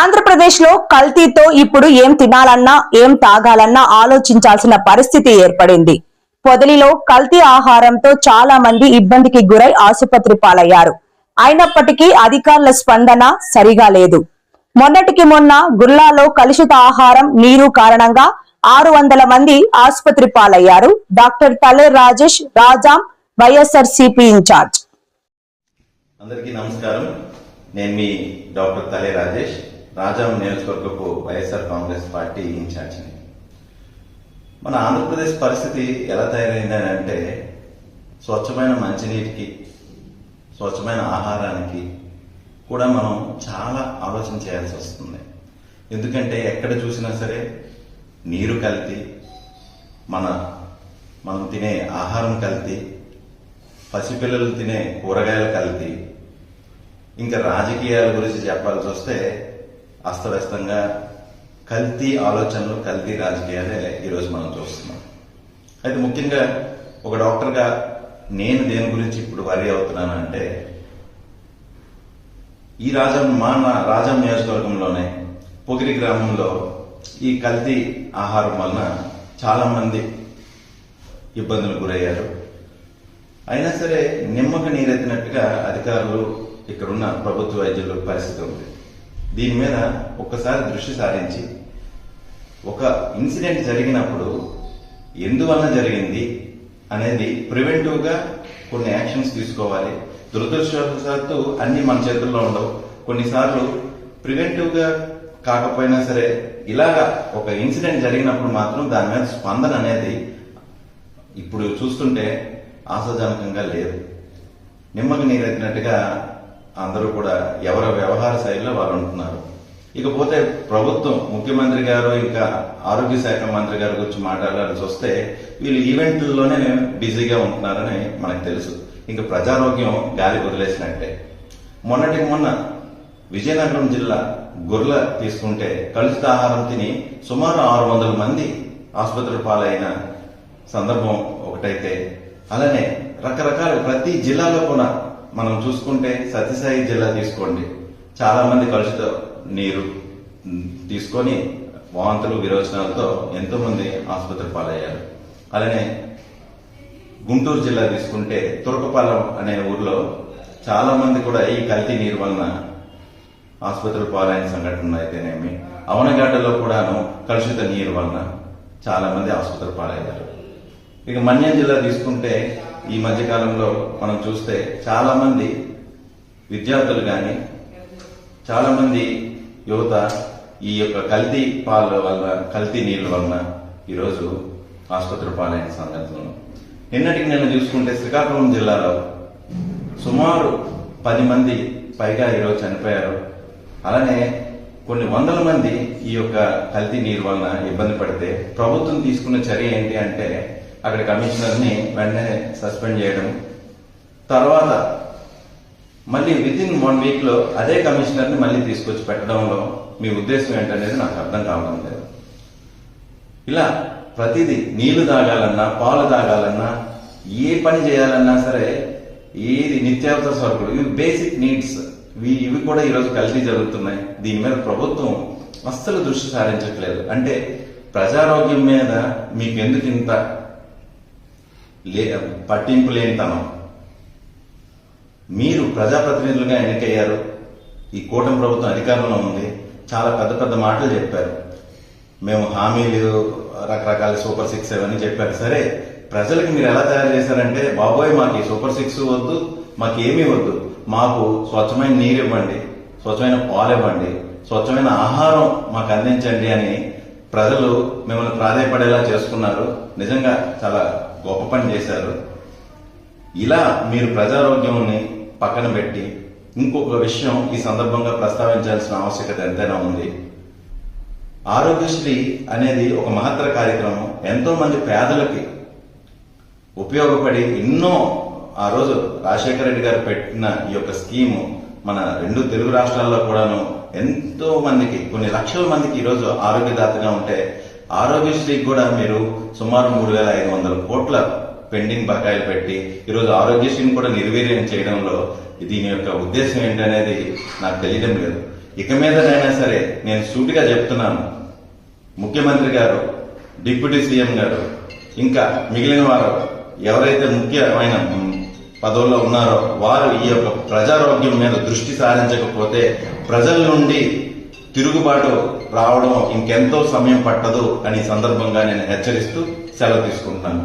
ఆంధ్రప్రదేశ్లో కల్తీతో ఇప్పుడు ఏం తినాలన్నా ఏం తాగాలన్నా ఆలోచించాల్సిన పరిస్థితి ఏర్పడింది. పొదిలిలో కల్తీ ఆహారంతో చాలా మంది ఇబ్బందికి గురై ఆసుపత్రి పాలయ్యారు. అయినప్పటికీ అధికారుల స్పందన సరిగా లేదు. మొన్నటికి మొన్న గుర్లాలో కలుషిత ఆహారం, నీరు కారణంగా 600 మంది ఆసుపత్రి పాలయ్యారు. డాక్టర్ తలే రాజేష్, రాజాం, వైఎస్ఆర్సీపీ ఇన్ఛార్జ్. అందరికీ నమస్కారం. నేను మీ డాక్టర్ తలే రాజేష్, రాజాం నియోజకవర్గపు వైఎస్ఆర్ కాంగ్రెస్ పార్టీ ఇన్ఛార్జిని. మన ఆంధ్రప్రదేశ్ పరిస్థితి ఎలా తయారైందని అంటే, స్వచ్ఛమైన మంచినీటికి, స్వచ్ఛమైన ఆహారానికి కూడా మనం చాలా ఆలోచన చేయాల్సి వస్తుంది. ఎందుకంటే ఎక్కడ చూసినా సరే నీరు కల్తీ, మనం తినే ఆహారం కల్తీ, పసిపిల్లలు తినే కూరగాయలు కల్తీ, ఇంకా రాజకీయాల గురించి చెప్పాల్సి వస్తే అస్తవ్యస్తంగా కల్తీ ఆలోచనలు, కల్తీ రాజకీయాలే ఈరోజు మనం చూస్తున్నాం. అయితే ముఖ్యంగా ఒక డాక్టర్గా నేను దేని గురించి ఇప్పుడు వరి అవుతున్నానంటే, ఈ రాజాం నియోజకవర్గంలోనే పొగిరి గ్రామంలో ఈ కల్తీ ఆహారం వలన చాలా మంది ఇబ్బందులు గురయ్యారు. అయినా సరే నిమ్మక నీరెత్తినట్టుగా అధికారులు, ఇక్కడున్న ప్రభుత్వ వైద్యుల పరిస్థితి ఉంది. దీని మీద ఒక్కసారి దృష్టి సారించి ఒక ఇన్సిడెంట్ జరిగినప్పుడు ఎందువలన జరిగింది అనేది ప్రివెంటివ్ గా కొన్ని యాక్షన్స్ తీసుకోవాలి. దురదృష్టవశాత్తు అన్ని మన చేతుల్లో ఉండవు. కొన్నిసార్లు ప్రివెంటివ్ గా కాకపోయినా సరే ఇలాగా ఒక ఇన్సిడెంట్ జరిగినప్పుడు మాత్రం దాని మీద స్పందన అనేది ఇప్పుడు చూస్తుంటే ఆశాజనకంగా లేదు. నిమ్మకి నీరెత్తినట్టుగా అందరూ కూడా ఎవరి వ్యవహార శైలిలో వాళ్ళు ఉంటున్నారు. ఇకపోతే ప్రభుత్వం, ముఖ్యమంత్రి గారు ఇంకా ఆరోగ్య శాఖ మంత్రి గారి గురించి మాట్లాడాల్సి వస్తే వీళ్ళు ఈవెంట్లలోనే బిజీగా ఉంటున్నారని మనకు తెలుసు. ఇంకా ప్రజారోగ్యం గాలి వదిలేసినట్టే. మొన్నటికి మొన్న విజయనగరం జిల్లా గుర్ల తీసుకుంటే కలుషిత ఆహారం తిని సుమారు 600 మంది ఆసుపత్రి పాలైన సందర్భం ఒకటైతే, అలానే రకరకాల ప్రతి జిల్లాలో కూడా మనం చూసుకుంటే సత్యసాయి జిల్లా తీసుకోండి, చాలా మంది కలుషిత నీరు తీసుకొని వాంతులు, విరోచనాలతో ఎంతో మంది ఆసుపత్రి పాలయ్యారు. అలానే గుంటూరు జిల్లా తీసుకుంటే తురకపాలెం అనే ఊర్లో చాలా మంది కూడా ఈ కల్తీ నీరు వలన ఆసుపత్రులు పాలైన సంఘటనలు అయితేనేమి, అవనగడ్డలో కూడాను కలుషిత నీరు వలన చాలా మంది ఆసుపత్రి పాలయ్యారు. ఇక మన్యం జిల్లా తీసుకుంటే ఈ మధ్యకాలంలో మనం చూస్తే చాలా మంది విద్యార్థులు కానీ, చాలా మంది యువత ఈ యొక్క కల్తీ పాల వల్ల, కల్తీ నీళ్ల వలన ఈరోజు ఆసుపత్రి పాలైన సంఘటనలు. నిన్నటికి నిన్న చూసుకుంటే శ్రీకాకుళం జిల్లాలో సుమారు 10 మంది పైగా ఈరోజు చనిపోయారు. అలానే కొన్ని వందల మంది ఈ యొక్క కల్తీ నీరు వలన ఇబ్బంది పడితే ప్రభుత్వం తీసుకున్న చర్య ఏంటి అంటే, అక్కడ కమిషనర్ ని వెంటనే సస్పెండ్ చేయడం, తర్వాత మళ్ళీ వితిన్ 1 వీక్ లో అదే కమిషనర్ ని మళ్ళీ తీసుకొచ్చి పెట్టడంలో మీ ఉద్దేశం ఏంటనేది నాకు అర్థం కావడం లేదు. ఇలా ప్రతిదీ నీళ్లు తాగాలన్నా, పాలు తాగాలన్నా, ఏ పని చేయాలన్నా సరే, ఏది నిత్యావసర సరుకులు, ఇవి బేసిక్ నీడ్స్, ఇవి కూడా ఈరోజు కల్తీ జరుగుతున్నాయి. దీని మీద ప్రభుత్వం అస్సలు దృష్టి సారించట్లేదు. అంటే ప్రజారోగ్యం మీద మీకు ఎందుకు ఇంత పట్టింపు లేనితనం? మీరు ప్రజాప్రతినిధులుగా ఎన్నికయ్యారు, ఈ కూటమి ప్రభుత్వం అధికారంలో ఉంది, చాలా పెద్ద పెద్ద మాటలు చెప్పారు. మేము హామీలు, రకరకాల సూపర్ 6 అవన్నీ చెప్పారు. సరే, ప్రజలకు మీరు ఎలా తయారు చేశారంటే, బాబోయ్ మాకు ఈ సూపర్ 6 వద్దు, మాకు ఏమీ వద్దు, మాకు స్వచ్ఛమైన నీరు ఇవ్వండి, స్వచ్ఛమైన పాలు ఇవ్వండి, స్వచ్ఛమైన ఆహారం మాకు అందించండి అని ప్రజలు మిమ్మల్ని ప్రాధాయపడేలా చేసుకున్నారు. నిజంగా చాలా గొప్ప పని చేశారు. ఇలా మీరు ప్రజారోగ్యాన్ని పక్కన పెట్టి ఇంకొక విషయం ఈ సందర్భంగా ప్రస్తావించాల్సిన ఆవశ్యకత ఎంతైనా ఉంది. ఆరోగ్యశ్రీ అనేది ఒక మహత్తర కార్యక్రమం. ఎంతో మంది పేదలకి ఉపయోగపడి ఎన్నో, ఆ రోజు రాజశేఖర రెడ్డి గారు పెట్టిన ఈ యొక్క స్కీము మన 2 తెలుగు రాష్ట్రాల్లో కూడాను ఎంతో మందికి, కొన్ని లక్షల మందికి ఈరోజు ఆరోగ్యదాతగా ఉంటే, ఆరోగ్యశ్రీకి కూడా మీరు సుమారు 3,500 కోట్ల పెండింగ్ బకాయిలు పెట్టి ఈరోజు ఆరోగ్యశ్రీని కూడా నిర్వీర్యం చేయడంలో దీని యొక్క ఉద్దేశం ఏంటనేది నాకు తెలియడం లేదు. ఇక మీదనైనా సరే నేను సూటిగా చెప్తున్నాను, ముఖ్యమంత్రి గారు, డిప్యూటీ సీఎం గారు, ఇంకా మిగిలిన వారు ఎవరైతే ముఖ్యమైన పదవుల్లో ఉన్నారో వారు ఈ యొక్క ప్రజారోగ్యం మీద దృష్టి సారించకపోతే ప్రజల నుండి తిరుగుబాటు రావడం ఇంకెంతో సమయం పట్టదు అని సందర్భంగా నేను హెచ్చరిస్తూ సెలవు తీసుకుంటున్నాను.